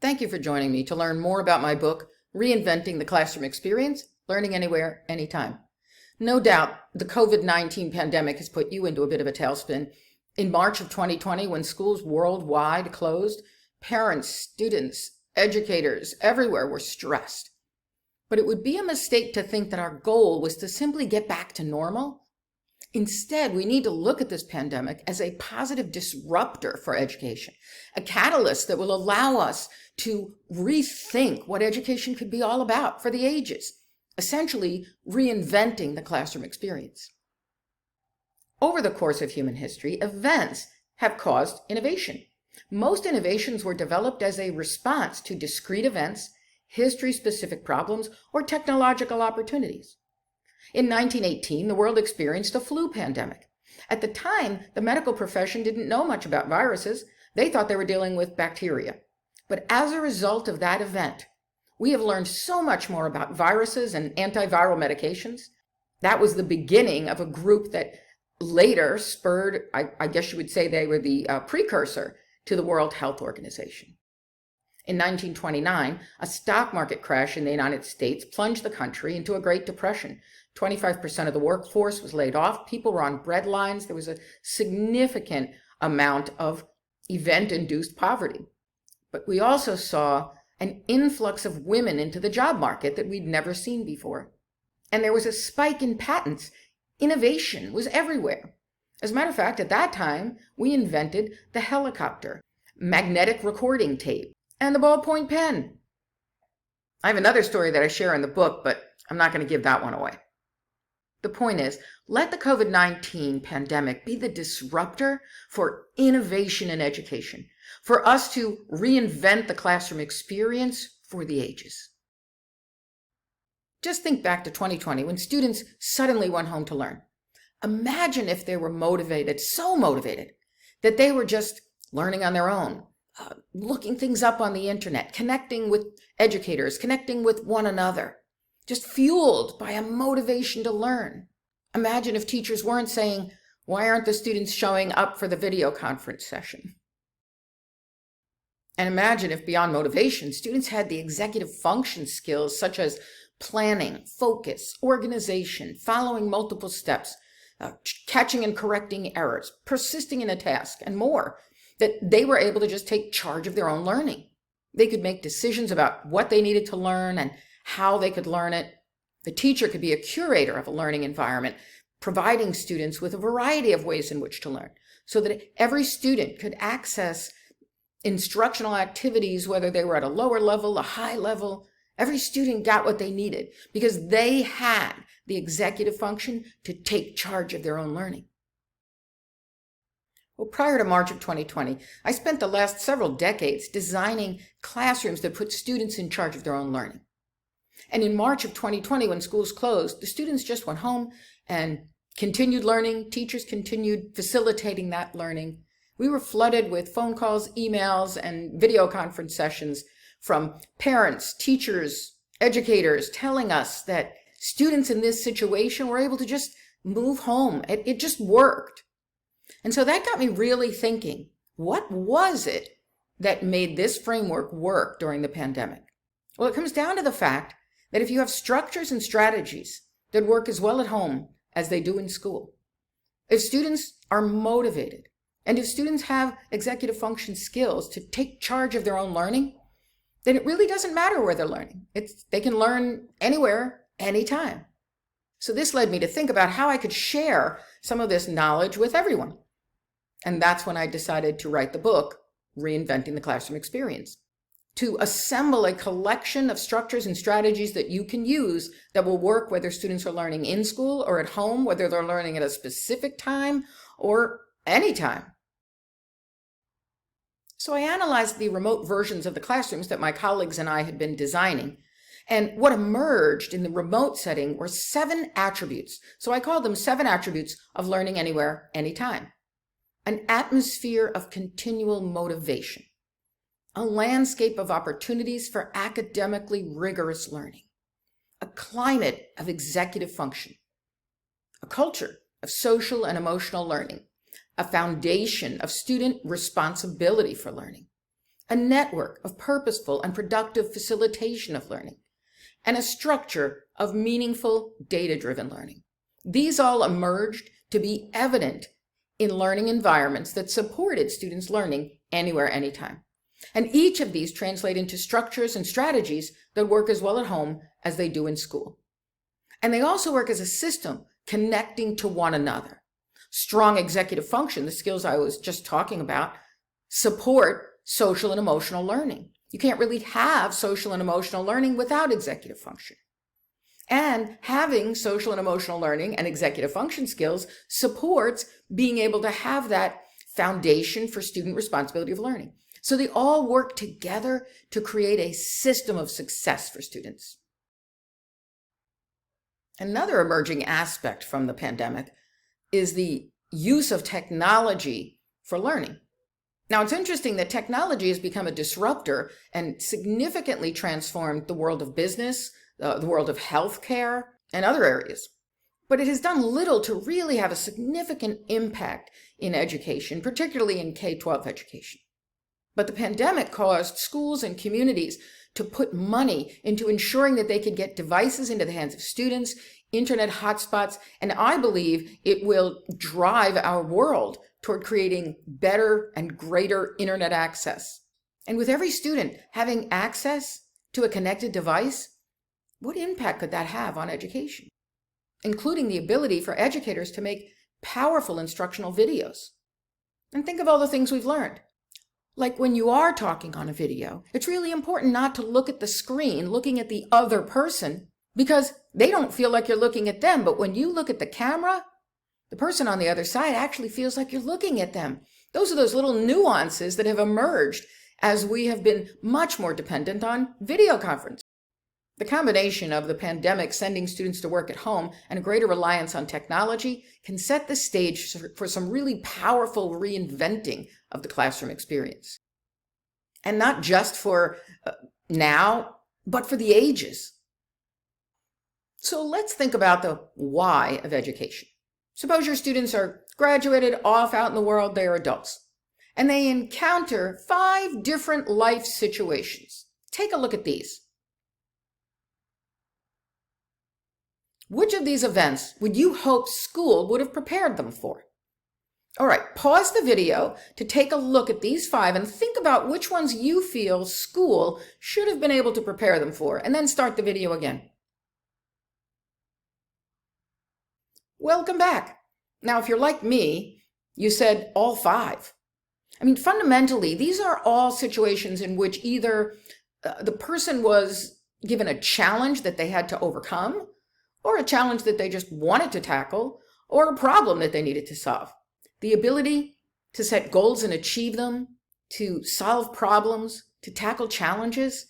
Thank you for joining me to learn more about my book, Reinventing the Classroom Experience, Learning Anywhere, Anytime. No doubt, the COVID-19 pandemic has put you into a bit of a tailspin. In March of 2020, when schools worldwide closed, parents, students, educators everywhere were stressed. But it would be a mistake to think that our goal was to simply get back to normal. Instead, we need to look at this pandemic as a positive disruptor for education, a catalyst that will allow us to rethink what education could be all about for the ages, essentially reinventing the classroom experience. Over the course of human history, events have caused innovation. Most innovations were developed as a response to discrete events, history-specific problems, or technological opportunities. In 1918, the world experienced a flu pandemic. At the time, the medical profession didn't know much about viruses. They thought they were dealing with bacteria. But as a result of that event, we have learned so much more about viruses and antiviral medications. That was the beginning of a group that later spurred, I guess you would say they were the precursor to the World Health Organization. In 1929, a stock market crash in the United States plunged the country into a Great Depression. 25% of the workforce was laid off. People were on bread lines. There was a significant amount of event-induced poverty. But we also saw an influx of women into the job market that we'd never seen before. And there was a spike in patents. Innovation was everywhere. As a matter of fact, at that time, we invented the helicopter, magnetic recording tape, and the ballpoint pen. I have another story that I share in the book, but I'm not going to give that one away. The point is, let the COVID-19 pandemic be the disruptor for innovation in education, for us to reinvent the classroom experience for the ages. Just think back to 2020 when students suddenly went home to learn. Imagine if they were motivated, so motivated, that they were just learning on their own, looking things up on the internet, connecting with educators, connecting with one another, just fueled by a motivation to learn. Imagine if teachers weren't saying, "Why aren't the students showing up for the video conference session?" And imagine if beyond motivation, students had the executive function skills such as planning, focus, organization, following multiple steps, catching and correcting errors, persisting in a task, and more, that they were able to just take charge of their own learning. They could make decisions about what they needed to learn and how they could learn it. The teacher could be a curator of a learning environment, providing students with a variety of ways in which to learn, so that every student could access instructional activities, whether they were at a lower level, a high level. Every student got what they needed because they had the executive function to take charge of their own learning. Well, prior to March of 2020, I spent the last several decades designing classrooms that put students in charge of their own learning. And in March of 2020, when schools closed, the students just went home and continued learning. Teachers continued facilitating that learning. We were flooded with phone calls, emails, and video conference sessions from parents, teachers, educators telling us that students in this situation were able to just move home. It just worked. And so that got me really thinking, what was it that made this framework work during the pandemic? Well, it comes down to the fact that if you have structures and strategies that work as well at home as they do in school, if students are motivated, and if students have executive function skills to take charge of their own learning, then it really doesn't matter where they're learning. They can learn anywhere, anytime. So this led me to think about how I could share some of this knowledge with everyone. And that's when I decided to write the book, Reinventing the Classroom Experience, to assemble a collection of structures and strategies that you can use that will work whether students are learning in school or at home, whether they're learning at a specific time or anytime. So I analyzed the remote versions of the classrooms that my colleagues and I had been designing. And what emerged in the remote setting were 7 attributes. So I called them 7 attributes of learning anywhere, anytime. An atmosphere of continual motivation. A landscape of opportunities for academically rigorous learning. A climate of executive function. A culture of social and emotional learning. A foundation of student responsibility for learning. a network of purposeful and productive facilitation of learning, and a structure of meaningful data-driven learning. These all emerged to be evident in learning environments that supported students learning anywhere, anytime. And each of these translate into structures and strategies that work as well at home as they do in school. And they also work as a system connecting to one another. Strong executive function, the skills I was just talking about, support social and emotional learning. You can't really have social and emotional learning without executive function. And having social and emotional learning and executive function skills supports being able to have that foundation for student responsibility of learning. So they all work together to create a system of success for students. Another emerging aspect from the pandemic is the use of technology for learning. Now, it's interesting that technology has become a disruptor and significantly transformed the world of business, the world of healthcare, and other areas. But it has done little to really have a significant impact in education, particularly in K-12 education. But the pandemic caused schools and communities to put money into ensuring that they could get devices into the hands of students, internet hotspots, and I believe it will drive our world toward creating better and greater internet access. And with every student having access to a connected device, what impact could that have on education? Including the ability for educators to make powerful instructional videos. And think of all the things we've learned. Like when you are talking on a video, it's really important not to look at the screen, looking at the other person, because they don't feel like you're looking at them. But when you look at the camera, the person on the other side actually feels like you're looking at them. Those are those little nuances that have emerged as we have been much more dependent on video conference. The combination of the pandemic sending students to work at home and a greater reliance on technology can set the stage for some really powerful reinventing of the classroom experience. And not just for now, but for the ages. So let's think about the why of education. Suppose your students are graduated, off out in the world, they are adults, and they encounter 5 different life situations. Take a look at these. Which of these events would you hope school would have prepared them for? All right, pause the video to take a look at these 5 and think about which ones you feel school should have been able to prepare them for, and then start the video again. Welcome back. Now, if you're like me, you said all 5. I mean, fundamentally, these are all situations in which either the person was given a challenge that they had to overcome, or a challenge that they just wanted to tackle, or a problem that they needed to solve. The ability to set goals and achieve them, to solve problems, to tackle challenges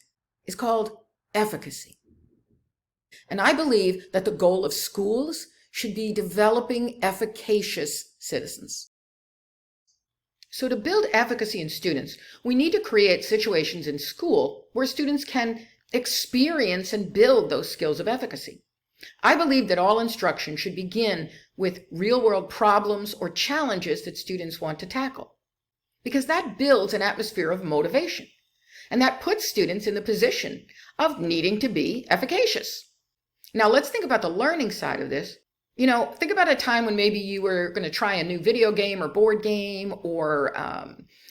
is called efficacy. And I believe that the goal of schools should be developing efficacious citizens. So to build efficacy in students, we need to create situations in school where students can experience and build those skills of efficacy. I believe that all instruction should begin with real-world problems or challenges that students want to tackle, because that builds an atmosphere of motivation, and that puts students in the position of needing to be efficacious. Now, let's think about the learning side of this. You know, think about a time when maybe you were going to try a new video game or board game, or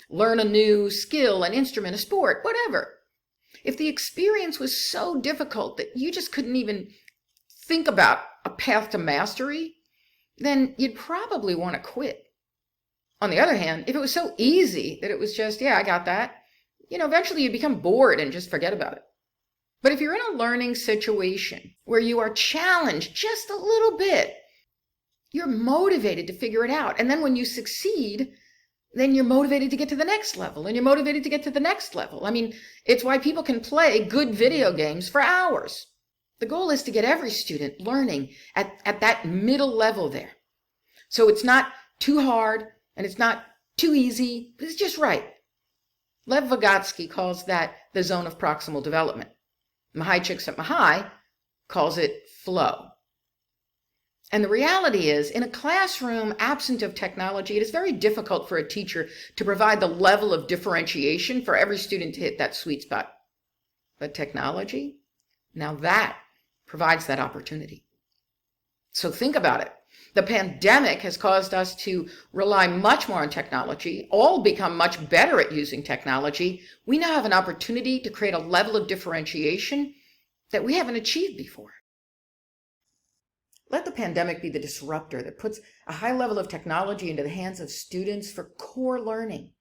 learn a new skill, an instrument, a sport, whatever. If the experience was so difficult that you just couldn't even think about a path to mastery, then you'd probably want to quit. On the other hand, if it was so easy that it was just, yeah, I got that, eventually you become bored and just forget about it. But if you're in a learning situation where you are challenged just a little bit, you're motivated to figure it out. And then when you succeed, then you're motivated to get to the next level, and you're motivated to get to the next level. I mean, it's why people can play good video games for hours. The goal is to get every student learning at that middle level there. So it's not too hard and it's not too easy, but it's just right. Lev Vygotsky calls that the zone of proximal development. Mihai Csikszentmihalyi calls it flow. And the reality is, in a classroom absent of technology, it is very difficult for a teacher to provide the level of differentiation for every student to hit that sweet spot. But technology, now that provides that opportunity. So think about it. The pandemic has caused us to rely much more on technology, all become much better at using technology. We now have an opportunity to create a level of differentiation that we haven't achieved before. Let the pandemic be the disruptor that puts a high level of technology into the hands of students for core learning,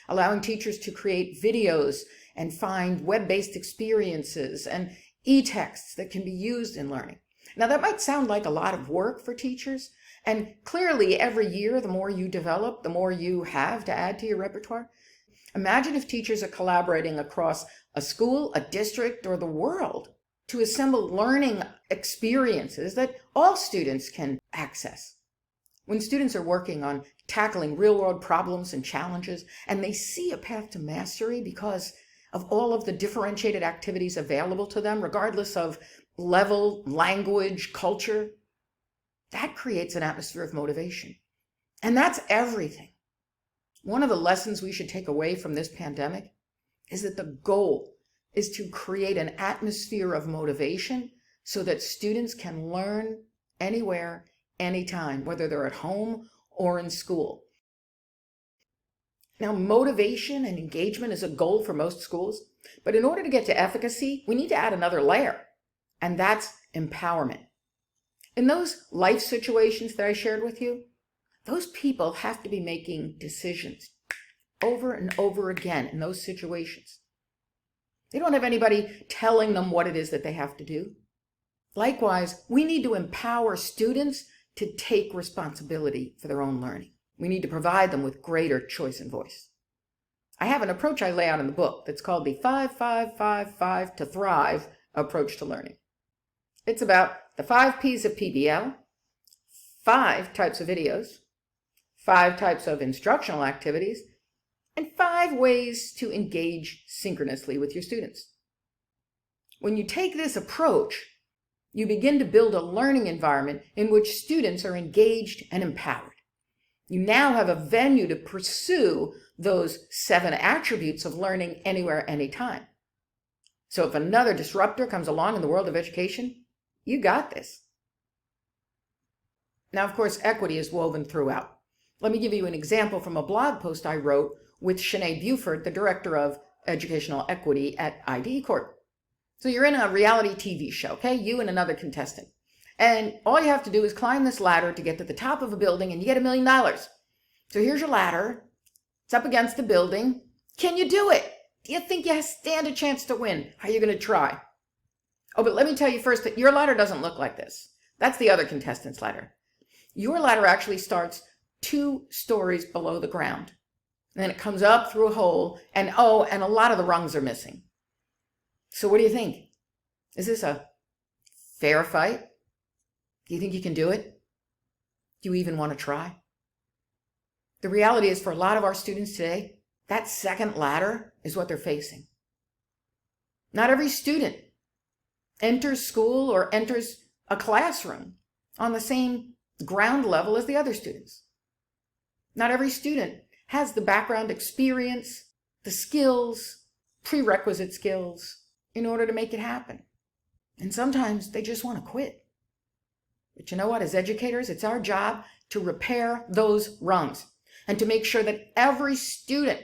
allowing teachers to create videos and find web-based experiences and e-texts that can be used in learning. Now, that might sound like a lot of work for teachers, and clearly every year, the more you develop, the more you have to add to your repertoire. Imagine if teachers are collaborating across a school, a district, or the world to assemble learning experiences that all students can access. When students are working on tackling real-world problems and challenges, and they see a path to mastery because of all of the differentiated activities available to them, regardless of level, language, culture, that creates an atmosphere of motivation. And that's everything. One of the lessons we should take away from this pandemic is that the goal is to create an atmosphere of motivation so that students can learn anywhere, anytime, whether they're at home or in school. Now, motivation and engagement is a goal for most schools, but in order to get to efficacy, we need to add another layer, and that's empowerment. In those life situations that I shared with you, those people have to be making decisions over and over again in those situations. They don't have anybody telling them what it is that they have to do. Likewise, we need to empower students to take responsibility for their own learning. We need to provide them with greater choice and voice. I have an approach I lay out in the book that's called the 5-5-5-5 to Thrive approach to learning. It's about the 5 P's of PBL, 5 types of videos, 5 types of instructional activities, and 5 ways to engage synchronously with your students. When you take this approach, you begin to build a learning environment in which students are engaged and empowered. You now have a venue to pursue those 7 attributes of learning anywhere, anytime. So if another disruptor comes along in the world of education, you got this. Now, of course, equity is woven throughout. Let me give you an example from a blog post I wrote with Sinead Buford, the Director of Educational Equity at IDE Corp. So you're in a reality TV show, okay? You and another contestant. And all you have to do is climb this ladder to get to the top of a building and you get $1 million. So here's your ladder. It's up against the building. Can you do it? Do you think you stand a chance to win? Are you going to try? Oh, but let me tell you first that your ladder doesn't look like this. That's the other contestant's ladder. Your ladder actually starts 2 stories below the ground. And then it comes up through a hole, and a lot of the rungs are missing. So what do you think? Is this a fair fight? Do you think you can do it? Do you even want to try? The reality is, for a lot of our students today, that second ladder is what they're facing. Not every student enters school or enters a classroom on the same ground level as the other students. Not every student has the background experience, the skills, prerequisite skills in order to make it happen. And sometimes they just want to quit. But you know what? As educators, it's our job to repair those rungs and to make sure that every student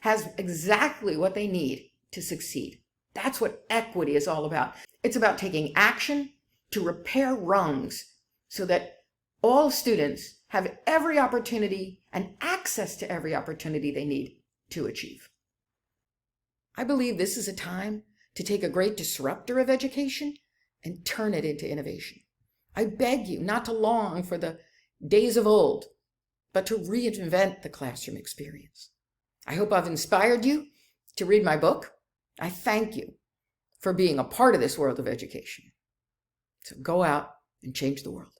has exactly what they need to succeed. That's what equity is all about. It's about taking action to repair rungs so that all students have every opportunity and access to every opportunity they need to achieve. I believe this is a time to take a great disruptor of education and turn it into innovation. I beg you not to long for the days of old, but to reinvent the classroom experience. I hope I've inspired you to read my book. I thank you for being a part of this world of education. So go out and change the world.